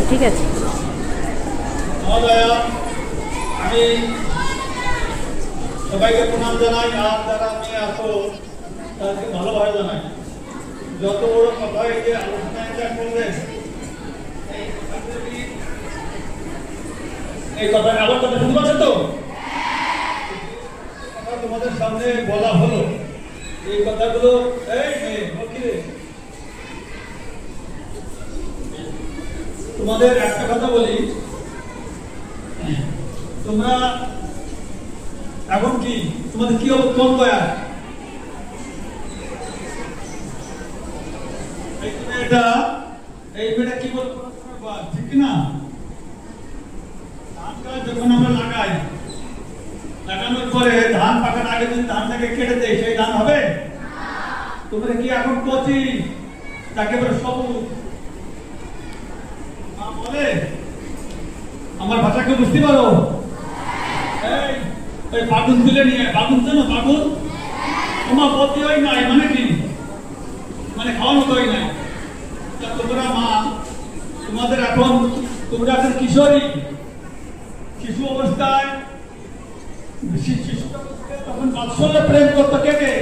ঠিক আছে। আমি সবাইকে প্রণাম জানাই, আর যারা মেয়ে আসো তাদেরকে ভালোভাবে জানাই। যত বড় কথা এই যে আলোচনা করলেন, এই কথা আমার কথা শুনতে পাচ্ছ তো? তোমাদের সামনে বলা হলো এই কথাগুলো। এই মেয়ে তোমাদের একটা কথা বলি, তোমরা এখন কি তোমাদের কি কোন বয়স? এটা এই মেয়েটা কি বলবো ঠিক না? ধানটা যখন আমরা লাগাই, লাগানোর পরে ধান পাকার আগে যদি ধানটাকে কেটে দেয় সেই ধান হবে? তোমরা কি এখন কচি তাকে বলে সবুজ বলে? আমার ভাষাকে বুঝতে পারো? এই বাগুন তুলে নিয়ে, বাগুন জানো? বাগুন তোমার পতি হয় নাই মানে কি? মানে খাওয়ানো তো হয় নাই। তোমরা মা, তোমাদের এখন তোমরা এখন কিশোরী, শিশু অবস্থায় তখন বাৎসল্য প্রেম করতো কে কে?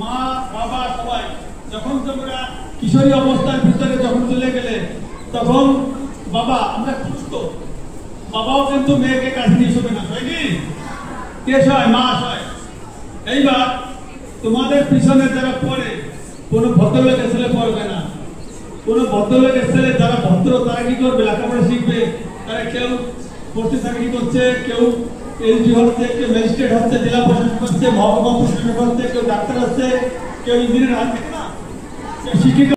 মা, বাবা, সবাই। যখন তোমরা কিশোরী অবস্থার ভিতরে যখন চলে গেলে তখন বাবা আমরা খুঁজতো, বাবাও কিন্তু মেয়েকে কাছে নিয়ে শোবে না, হয় কি? কে সয়? মা সয়। এইবার তোমাদের পিছনে যারা পড়ে, কোনো ভদ্রলোকের ছেলে পড়বে না। কোনো ভদ্রলোকের ছেলে যারা ভদ্র তারা কি করবে? লেখাপড়া শিখবে। তারা কেউ পড়তে চাকরি করছে, কেউ এসডি হচ্ছে, কেউ ম্যাজিস্ট্রেট হচ্ছে, জেলা প্রশাসক হচ্ছে, মহকুমা প্রশাসক হচ্ছে, কেউ ডাক্তার হচ্ছে, কেউ ইঞ্জিনিয়ার হচ্ছে না, কেউ শিক্ষিত